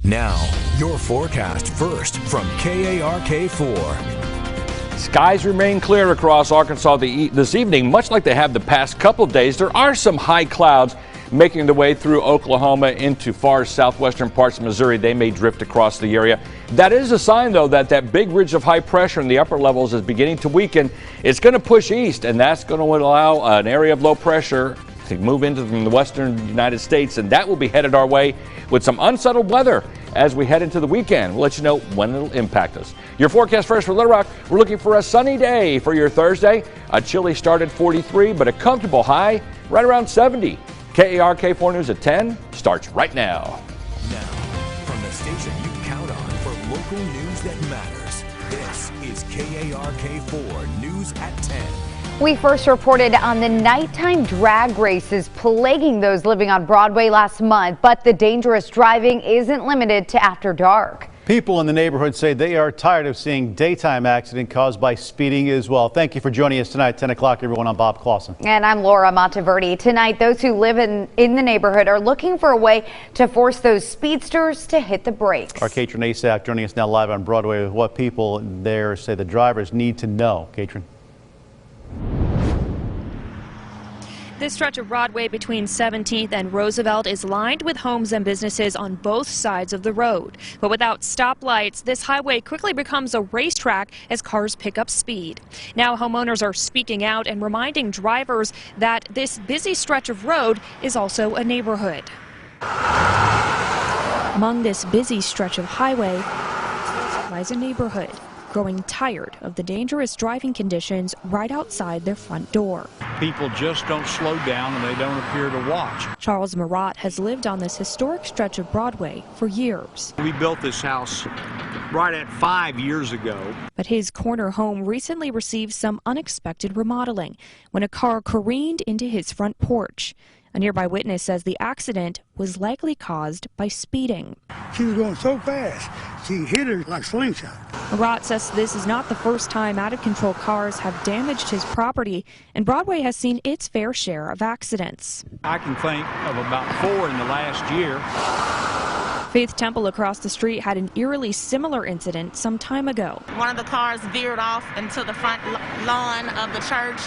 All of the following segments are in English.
Now, your forecast first from KARK4. Skies remain clear across Arkansas this evening, much like they have the past couple days. There are some high clouds making their way through Oklahoma into far southwestern parts of Missouri. They may drift across the area. That is a sign, though, that that big ridge of high pressure in the upper levels is beginning to weaken. It's going to push east, and that's going to allow an area of low pressure to move into the western United States, and that will be headed our way with some unsettled weather as we head into the weekend. We'll let you know when it'll impact us. Your forecast first for Little Rock. We're looking for a sunny day for your Thursday. A chilly start at 43, but a comfortable high right around 70. KARK4 News at 10 starts right now. Now, from the station you count on for local news that matters, this is KARK4 News at 10. We first reported on the nighttime drag races plaguing those living on Broadway last month, but the dangerous driving isn't limited to after dark. People in the neighborhood say they are tired of seeing daytime accidents caused by speeding as well. Thank you for joining us tonight, 10 o'clock, everyone. I'm Bob Clausen. And I'm Laura Monteverdi. Tonight, those who live in the neighborhood are looking for a way to force those speedsters to hit the brakes. Our Katrin Asak joining us now live on Broadway with what people there say the drivers need to know. Katrin. This stretch of Broadway between 17th and Roosevelt is lined with homes and businesses on both sides of the road. But without stoplights, this highway quickly becomes a racetrack as cars pick up speed. Now homeowners are speaking out and reminding drivers that this busy stretch of road is also a neighborhood. Among this busy stretch of highway lies a neighborhood growing tired of the dangerous driving conditions right outside their front door. People just don't slow down and they don't appear to watch. Charles Marat has lived on this historic stretch of Broadway for years. We built this house right at 5 years ago. But his corner home recently received some unexpected remodeling when a car careened into his front porch. A nearby witness says the accident was likely caused by speeding. She was going so fast, she hit her like a slingshot. Marat says this is not the first time out-of-control cars have damaged his property, and Broadway has seen its fair share of accidents. I can think of about 4 in the last year. Faith Temple across the street had an eerily similar incident some time ago. One of the cars veered off into the front lawn of the church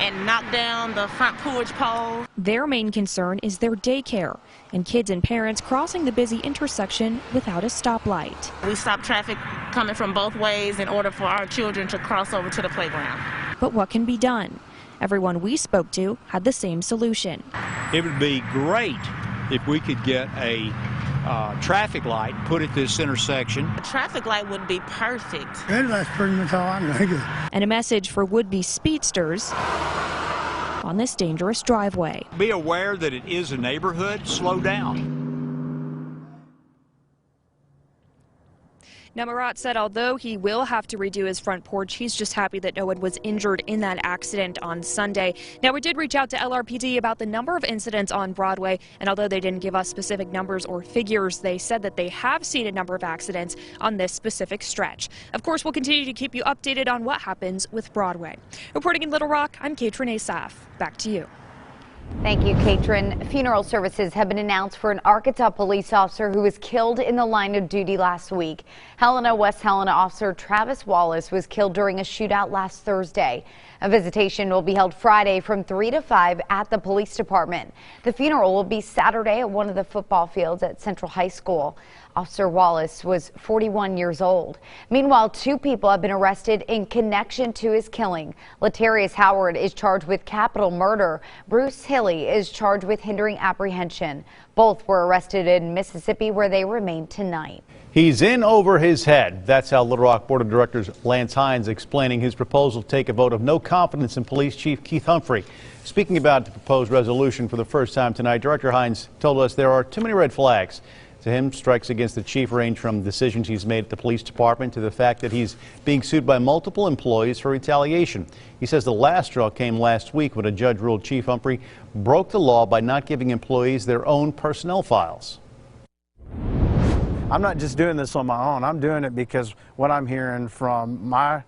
and knocked down the front porch pole. Their main concern is their daycare and kids and parents crossing the busy intersection without a stoplight. We stopped traffic coming from both ways in order for our children to cross over to the playground. But what can be done? Everyone we spoke to had the same solution. It would be great if we could get a traffic light put at this intersection. A traffic light would be perfect. That's pretty much all I'm going to do. And a message for would-be speedsters on this dangerous driveway. Be aware that it is a neighborhood. Slow down. Now, Marat said although he will have to redo his front porch, he's just happy that no one was injured in that accident on Sunday. Now, we did reach out to LRPD about the number of incidents on Broadway, and although they didn't give us specific numbers or figures, they said that they have seen a number of accidents on this specific stretch. Of course, we'll continue to keep you updated on what happens with Broadway. Reporting in Little Rock, I'm Katrin Asaf. Back to you. Thank you, Katrin. Funeral services have been announced for an Arkansas police officer who was killed in the line of duty last week. West Helena officer Travis Wallace was killed during a shootout last Thursday. A visitation will be held Friday from 3 to 5 at the police department. The funeral will be Saturday at one of the football fields at Central High School. Officer Wallace was 41 years old. Meanwhile, 2 people have been arrested in connection to his killing. Latarius Howard is charged with capital murder. Bruce Hilly is charged with hindering apprehension. Both were arrested in Mississippi, where they remain tonight. He's in over his head. That's how Little Rock Board of Directors Lance Hines explaining his proposal to take a vote of no confidence in Police Chief Keith Humphrey. Speaking about the proposed resolution for the first time tonight, Director Hines told us there are too many red flags. To him, strikes against the chief range from decisions he's made at the police department to the fact that he's being sued by multiple employees for retaliation. He says the last straw came last week when a judge ruled Chief Humphrey broke the law by not giving employees their own personnel files. I'm not just doing this on my own. I'm doing it because what I'm hearing from my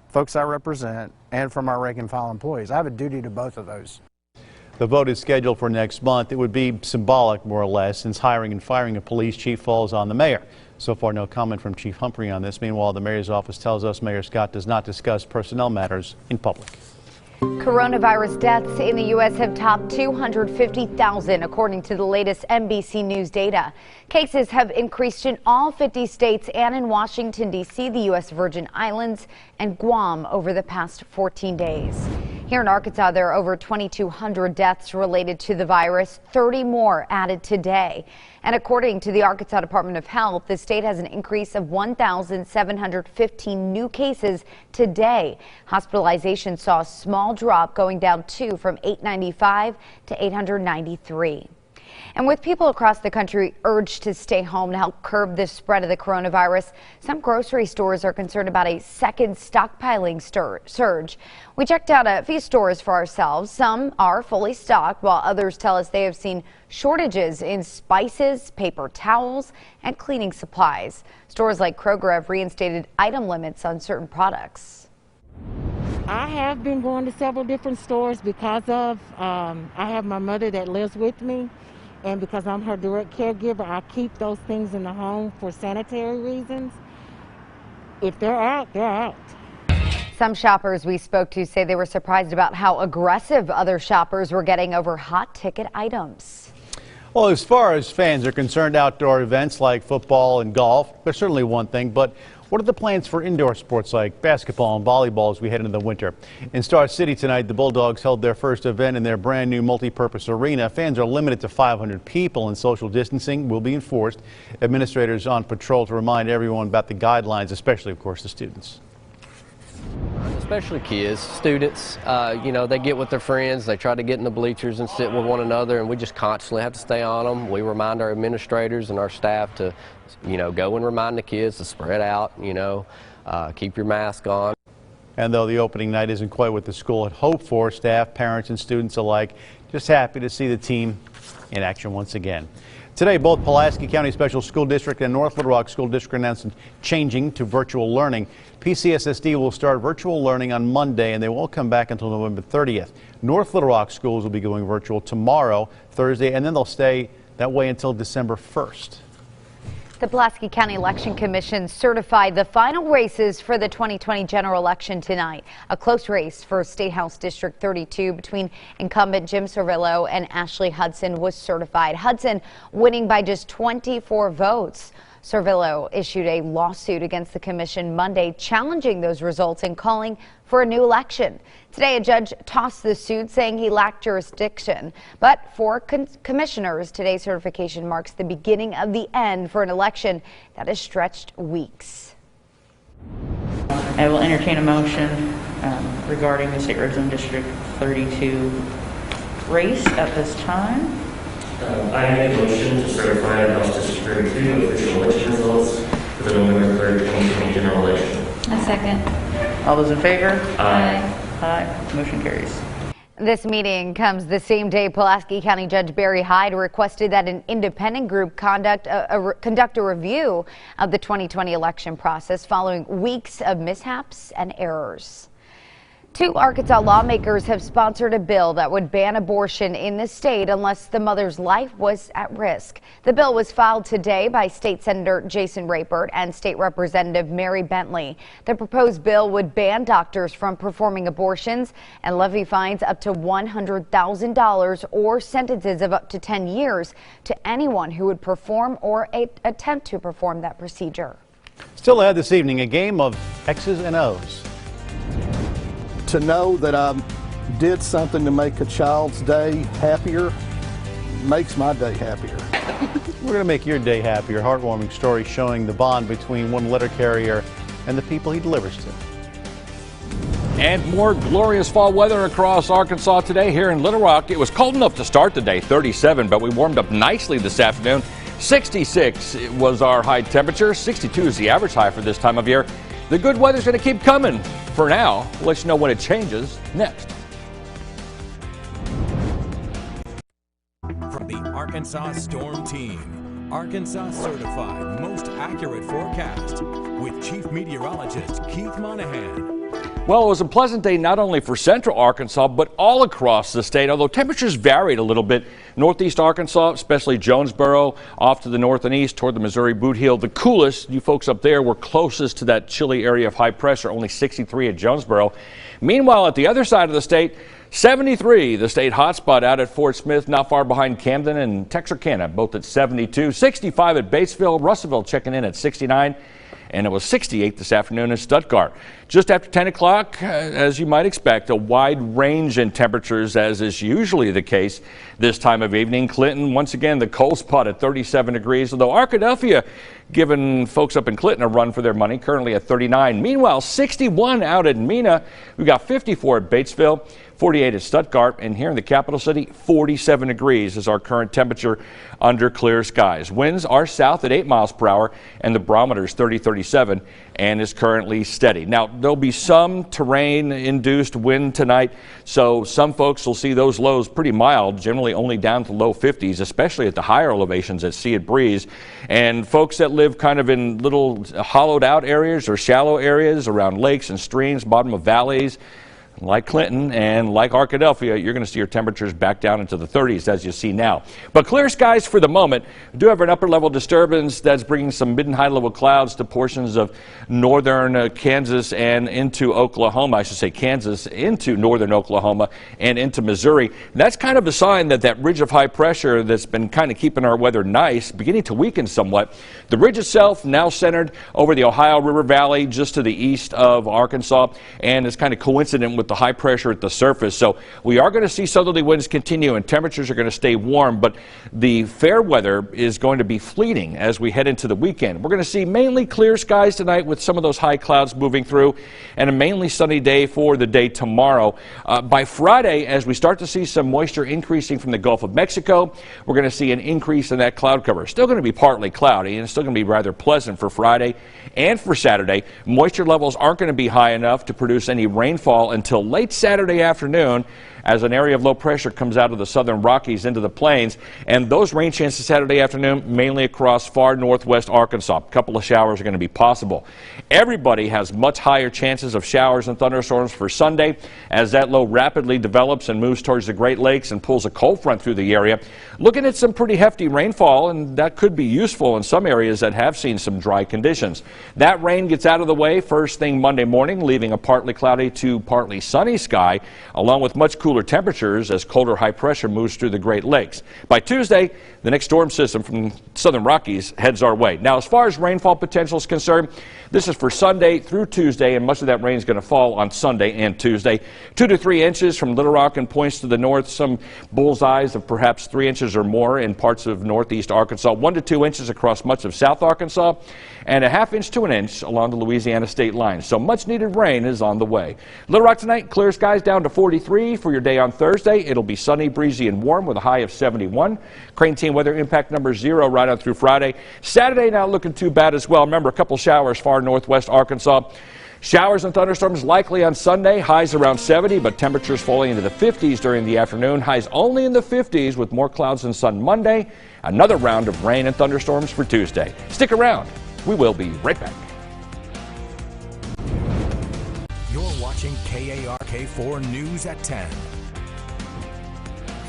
folks I represent and from our rank and file employees. I have a duty to both of those. The vote is scheduled for next month. It would be symbolic, more or less, since hiring and firing a police chief falls on the mayor. So far, no comment from Chief Humphrey on this. Meanwhile, the mayor's office tells us Mayor Scott does not discuss personnel matters in public. Coronavirus deaths in the U.S. have topped 250,000, according to the latest NBC News data. Cases have increased in all 50 states and in Washington, D.C., the U.S. Virgin Islands, and Guam over the past 14 days. Here in Arkansas, there are over 2,200 deaths related to the virus, 30 more added today. And according to the Arkansas Department of Health, the state has an increase of 1,715 new cases today. Hospitalization saw a small drop, going down 2 from 895 to 893. And with people across the country urged to stay home to help curb the spread of the coronavirus, some grocery stores are concerned about a second stockpiling surge. We checked out a few stores for ourselves. Some are fully stocked, while others tell us they have seen shortages in spices, paper towels, and cleaning supplies. Stores like Kroger have reinstated item limits on certain products. I have been going to several different stores because of, I have my mother that lives with me. And because I'm her direct caregiver, I keep those things in the home for sanitary reasons. If they're out, they're out. Some shoppers we spoke to say they were surprised about how aggressive other shoppers were getting over hot ticket items. Well, as far as fans are concerned, outdoor events like football and golf are certainly one thing, but what are the plans for indoor sports like basketball and volleyball as we head into the winter? In Star City tonight, the Bulldogs held their first event in their brand new multi-purpose arena. Fans are limited to 500 people and social distancing will be enforced. Administrators on patrol to remind everyone about the guidelines, especially, of course, the students. Especially kids, students, you know, they get with their friends, they try to get in the bleachers and sit with one another, and we just constantly have to stay on them. We remind our administrators and our staff to, you know, go and remind the kids to spread out, you know, keep your mask on. And though the opening night isn't quite what the school had hoped for, staff, parents, and students alike just happy to see the team in action once again. Today, both Pulaski County Special School District and North Little Rock School District announced changing to virtual learning. PCSSD will start virtual learning on Monday, and they won't come back until November 30th. North Little Rock schools will be going virtual tomorrow, Thursday, and then they'll stay that way until December 1st. The Pulaski County Election Commission certified the final races for the 2020 general election tonight. A close race for State House District 32 between incumbent Jim Servillo and Ashley Hudson was certified. Hudson winning by just 24 votes. Servillo issued a lawsuit against the commission Monday challenging those results and calling for a new election. Today, a judge tossed the suit, saying he lacked jurisdiction. But for commissioners, today's certification marks the beginning of the end for an election that has stretched weeks. I will entertain a motion regarding the State Representative District 32 race at this time. I make a motion to certify House District 32 official election results for the November 3rd, 2020 general election. A second. All those in favor? Aye. Aye. Motion carries. This meeting comes the same day Pulaski County Judge Barry Hyde requested that an independent group conduct a review of the 2020 election process following weeks of mishaps and errors. 2 Arkansas lawmakers have sponsored a bill that would ban abortion in the state unless the mother's life was at risk. The bill was filed today by State Senator Jason Rapert and State Representative Mary Bentley. The proposed bill would ban doctors from performing abortions and levy fines up to $100,000 or sentences of up to 10 years to anyone who would perform or attempt to perform that procedure. Still ahead this evening, a game of X's and O's. To know that I did something to make a child's day happier makes my day happier. We're going to make your day happier. Heartwarming story showing the bond between one letter carrier and the people he delivers to. And more glorious fall weather across Arkansas today. Here in Little Rock, it was cold enough to start the day, 37, but we warmed up nicely this afternoon. 66 was our high temperature. 62 is the average high for this time of year. The good weather's going to keep coming. For now, we'll let you know when it changes next. From the Arkansas Storm Team, Arkansas certified most accurate forecast with Chief Meteorologist Keith Monahan. Well, it was a pleasant day not only for central Arkansas, but all across the state, although temperatures varied a little bit. Northeast Arkansas, especially Jonesboro, off to the north and east toward the Missouri Boot Heel. The coolest, you folks up there were closest to that chilly area of high pressure, only 63 at Jonesboro. Meanwhile, at the other side of the state, 73, the state hotspot out at Fort Smith, not far behind Camden and Texarkana, both at 72. 65 at Batesville, Russellville checking in at 69. And it was 68 this afternoon in Stuttgart. Just after 10 o'clock, as you might expect, a wide range in temperatures, as is usually the case this time of evening. Clinton, once again, the cold spot at 37 degrees, although Arkadelphia giving folks up in Clinton a run for their money, currently at 39. Meanwhile, 61 out at Mena. We got 54 at Batesville. 48 at Stuttgart, and here in the capital city, 47 degrees is our current temperature under clear skies. Winds are south at 8 miles per hour, and the barometer is 30-37 and is currently steady. Now, there'll be some terrain-induced wind tonight, so some folks will see those lows pretty mild, generally only down to low 50s, especially at the higher elevations at Sea at Breeze. And folks that live kind of in little hollowed-out areas or shallow areas around lakes and streams, bottom of valleys, like Clinton and like Arkadelphia, you're going to see your temperatures back down into the 30s as you see now. But clear skies for the moment. We do have an upper level disturbance that's bringing some mid and high level clouds to portions of northern Kansas and into Oklahoma. I should say Kansas into northern Oklahoma and into Missouri. That's kind of a sign that that ridge of high pressure that's been kind of keeping our weather nice, beginning to weaken somewhat. The ridge itself now centered over the Ohio River Valley just to the east of Arkansas, and is kind of coincident with the high pressure at the surface. So we are going to see southerly winds continue and temperatures are going to stay warm, but the fair weather is going to be fleeting as we head into the weekend. We're going to see mainly clear skies tonight with some of those high clouds moving through, and a mainly sunny day for the day tomorrow. By Friday, as we start to see some moisture increasing from the Gulf of Mexico, we're going to see an increase in that cloud cover. Still going to be partly cloudy, and it's still going to be rather pleasant for Friday and for Saturday. Moisture levels aren't going to be high enough to produce any rainfall until late Saturday afternoon as an area of low pressure comes out of the southern Rockies into the plains, and those rain chances Saturday afternoon mainly across far northwest Arkansas. A couple of showers are going to be possible. Everybody has much higher chances of showers and thunderstorms for Sunday as that low rapidly develops and moves towards the Great Lakes and pulls a cold front through the area. Looking at some pretty hefty rainfall, and that could be useful in some areas that have seen some dry conditions. That rain gets out of the way first thing Monday morning, leaving a partly cloudy to partly sunny sky, along with much cooler temperatures as colder high pressure moves through the Great Lakes. By Tuesday, the next storm system from southern Rockies heads our way. Now, as far as rainfall potential is concerned, this is for Sunday through Tuesday, and much of that rain is going to fall on Sunday and Tuesday. 2 to 3 inches from Little Rock and points to the north, some bullseyes of perhaps 3 inches or more in parts of northeast Arkansas, 1 to 2 inches across much of south Arkansas, and a ½ inch to an inch along the Louisiana state line. So much needed rain is on the way. Little Rock tonight, clear skies down to 43 for your day on Thursday. It'll be sunny, breezy, and warm with a high of 71. Crane Team weather impact number 0 right on through Friday. Saturday not looking too bad as well. Remember, a couple showers far northwest Arkansas. Showers and thunderstorms likely on Sunday, highs around 70, but temperatures falling into the 50s during the afternoon. Highs only in the 50s with more clouds and sun Monday. Another round of rain and thunderstorms for Tuesday. Stick around. We will be right back. You're watching KARK4 News at 10.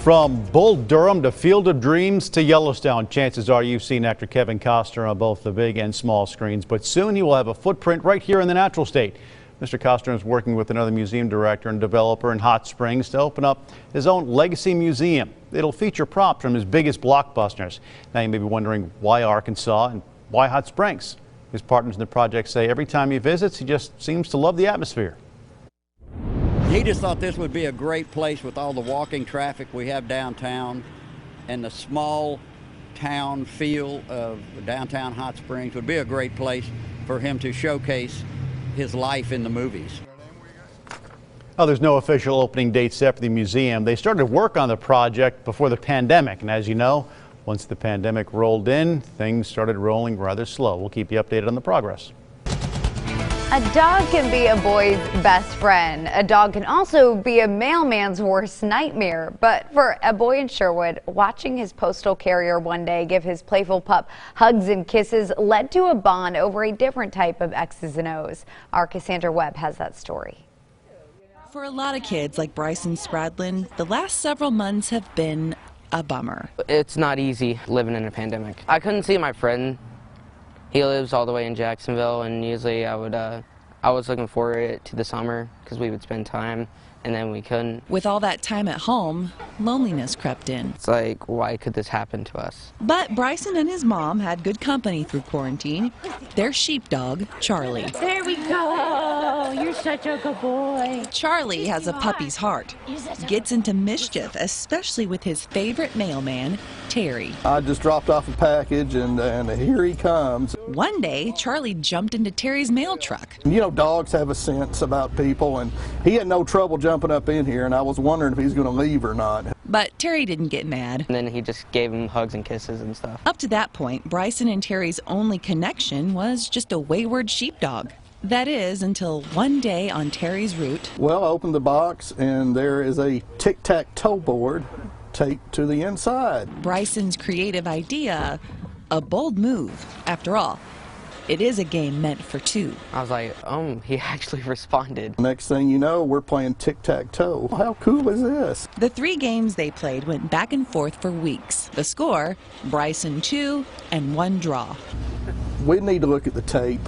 From Bull Durham to Field of Dreams to Yellowstone, chances are you've seen actor Kevin Costner on both the big and small screens, but soon he will have a footprint right here in the natural state. Mr. Costner is working with another museum director and developer in Hot Springs to open up his own legacy museum. It'll feature props from his biggest blockbusters. Now you may be wondering why Arkansas and why Hot Springs? His partners in the project say every time he visits, he just seems to love the atmosphere. He just thought this would be a great place with all the walking traffic we have downtown, and the small town feel of downtown Hot Springs would be a great place for him to showcase his life in the movies. Oh, there's no official opening date set for the museum. They started work on the project before the pandemic, and as you know, once the pandemic rolled in, things started rolling rather slow. We'll keep you updated on the progress. A dog can be a boy's best friend. A dog can also be a mailman's worst nightmare. But for a boy in Sherwood, watching his postal carrier one day give his playful pup hugs and kisses led to a bond over a different type of X's and O's. Our Cassandra Webb has that story. For a lot of kids like Bryson Spradlin, the last several months have been a bummer. It's not easy living in a pandemic. I couldn't see my friend. He lives all the way in Jacksonville, and usually I was looking forward to the summer because we would spend time, and then we couldn't. With all that time at home, loneliness crept in. It's like, why could this happen to us? But Bryson and his mom had good company through quarantine. Their sheepdog, Charlie. There we go. You're such a good boy. Charlie has a puppy's heart. Gets into mischief, especially with his favorite mailman, Terry. I just dropped off a package and here he comes. One day, Charlie jumped into Terry's mail truck. You know, dogs have a sense about people, and he had no trouble jumping up in here, and I was wondering if he's going to leave or not. But Terry didn't get mad. And then he just gave him hugs and kisses and stuff. Up to that point, Bryson and Terry's only connection was just a wayward sheepdog. That is, until one day on Terry's route. Well, I opened the box, and there is a tic-tac-toe board taped to the inside. Bryson's creative idea, a bold move. After all, it is a game meant for two. I was like, oh, he actually responded. Next thing you know, we're playing tic-tac-toe. How cool is this? The 3 games they played went back and forth for weeks. The score, Bryson 2 and 1 draw. We need to look at the tape.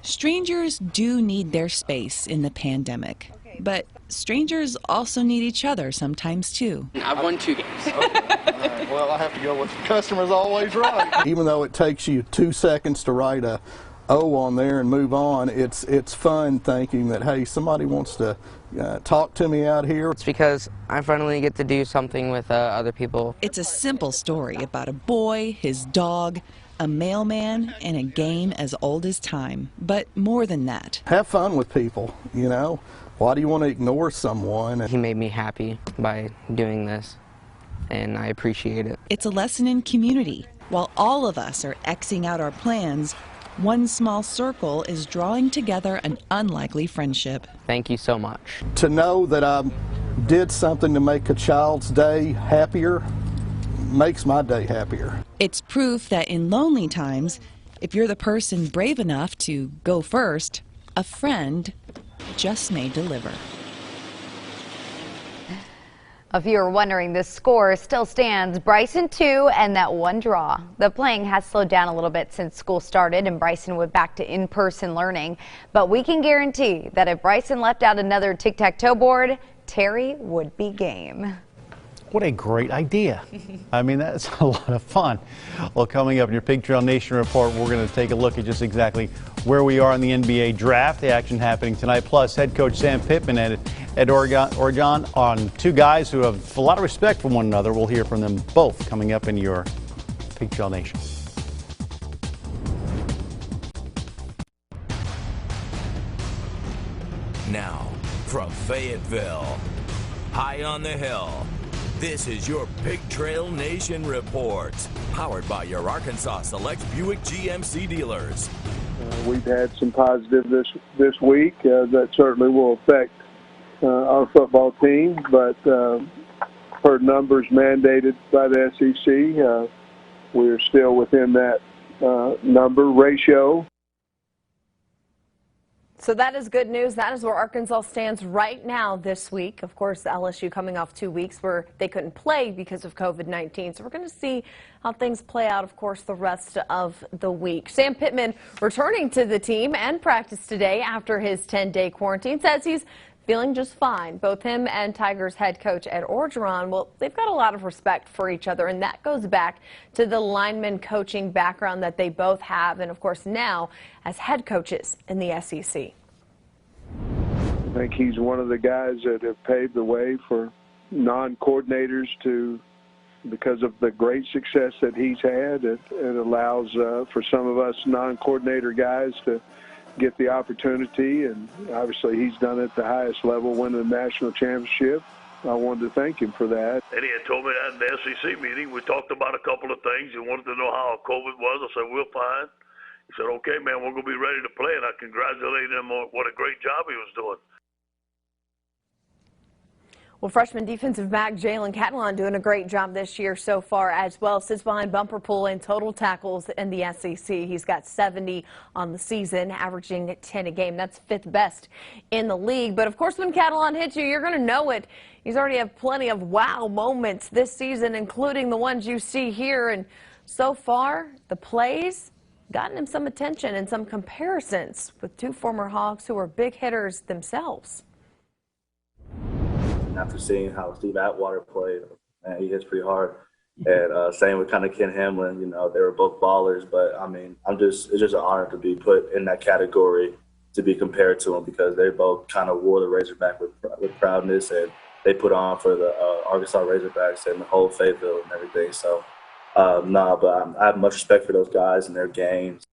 Strangers do need their space in the pandemic. But strangers also need each other sometimes, too. I've won 2 games. Well, I have to go with the customer's always right. Even though it takes you 2 seconds to write a O on there and move on, it's fun thinking that, hey, somebody wants to talk to me out here. It's because I finally get to do something with other people. It's a simple story about a boy, his dog, a mailman, and a game as old as time. But more than that. Have fun with people, you know. Why do you want to ignore someone? He made me happy by doing this, and I appreciate it. It's a lesson in community. While all of us are Xing out our plans, one small circle is drawing together an unlikely friendship. Thank you so much. To know that I did something to make a child's day happier makes my day happier. It's proof that in lonely times, if you're the person brave enough to go first, a friend just may deliver. If you were wondering, the score still stands Bryson 2 and that 1 draw. The playing has slowed down a little bit since school started and Bryson went back to in-person learning. But we can guarantee that if Bryson left out another tic-tac-toe board, Terry would be game. What a great idea. I mean, that's a lot of fun. Well, coming up in your Pig Trail Nation report, we're going to take a look at just exactly where we are in the NBA draft, the action happening tonight, plus head coach Sam Pittman at Oregon on 2 guys who have a lot of respect for one another. We'll hear from them both coming up in your Pig Trail Nation. Now, from Fayetteville, high on the hill, this is your Pig Trail Nation report, powered by your Arkansas Select Buick GMC dealers. We've had some positive this week that certainly will affect our football team, but per numbers mandated by the SEC, we're still within that number ratio. So that is good news. That is where Arkansas stands right now this week. Of course, LSU coming off 2 weeks where they couldn't play because of COVID-19. So we're going to see how things play out, of course, the rest of the week. Sam Pittman returning to the team and practice today after his 10-day quarantine says he's feeling just fine. Both him and Tigers head coach Ed Orgeron, well, they've got a lot of respect for each other, and that goes back to the lineman coaching background that they both have, and of course now as head coaches in the SEC. I think he's one of the guys that have paved the way for non-coordinators to, because of the great success that he's had, it allows for some of us non-coordinator guys to get the opportunity, and obviously he's done it at the highest level, winning the national championship. I wanted to thank him for that. And he had told me that in the SEC meeting. We talked about a couple of things. He wanted to know how COVID was. I said, we're fine. He said, okay, man, we're going to be ready to play, and I congratulated him on what a great job he was doing. Well, freshman defensive back Jalen Catalon doing a great job this year so far as well. Sits behind bumper pool in total tackles in the SEC. He's got 70 on the season, averaging 10 a game. That's 5th best in the league. But of course, when Catalon hits you, you're going to know it. He's already had plenty of wow moments this season, including the ones you see here. And so far, the plays gotten him some attention and some comparisons with 2 former Hogs who are big hitters themselves. After seeing how Steve Atwater played, man, he hits pretty hard. And same with kind of Ken Hamlin, you know, they were both ballers. But I mean, it's just an honor to be put in that category to be compared to them, because they both kind of wore the Razorback with proudness, and they put on for the Arkansas Razorbacks and the whole Fayetteville and everything. So, but I have much respect for those guys and their games.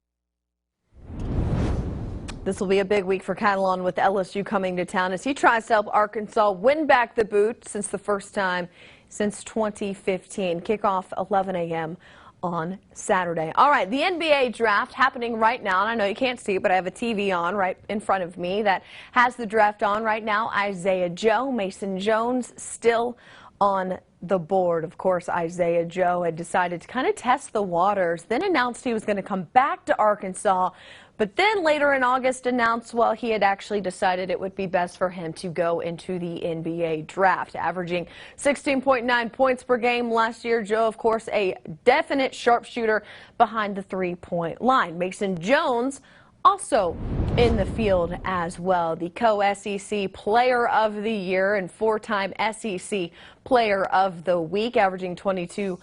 This will be a big week for Catalon with LSU coming to town as he tries to help Arkansas win back the boot since the first time since 2015. Kickoff 11 a.m. on Saturday. All right, the NBA draft happening right now, and I know you can't see it, but I have a TV on right in front of me that has the draft on right now. Isaiah Joe, Mason Jones still on the board. Of course, Isaiah Joe had decided to kind of test the waters, then announced he was going to come back to Arkansas, but then later in August announced, well, he had actually decided it would be best for him to go into the NBA draft. Averaging 16.9 points per game last year, Joe, of course, a definite sharpshooter behind the three-point line. Mason Jones also in the field as well. The co-SEC Player of the Year and 4-time SEC Player of the Week, averaging 22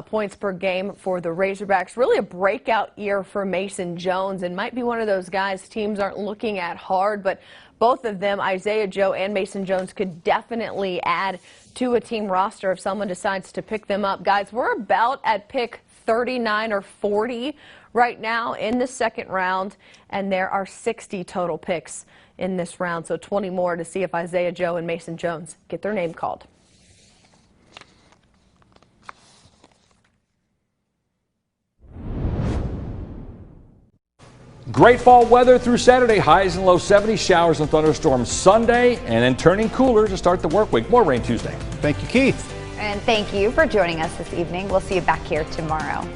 points per game for the Razorbacks. Really a breakout year for Mason Jones, and might be one of those guys teams aren't looking at hard, but both of them, Isaiah Joe and Mason Jones, could definitely add to a team roster if someone decides to pick them up. Guys, we're about at pick 39 or 40 right now in the second round, and there are 60 total picks in this round, so 20 more to see if Isaiah Joe and Mason Jones get their name called. Great fall weather through Saturday. Highs and low 70s, showers and thunderstorms Sunday, and then turning cooler to start the work week. More rain Tuesday. Thank you, Keith. And thank you for joining us this evening. We'll see you back here tomorrow.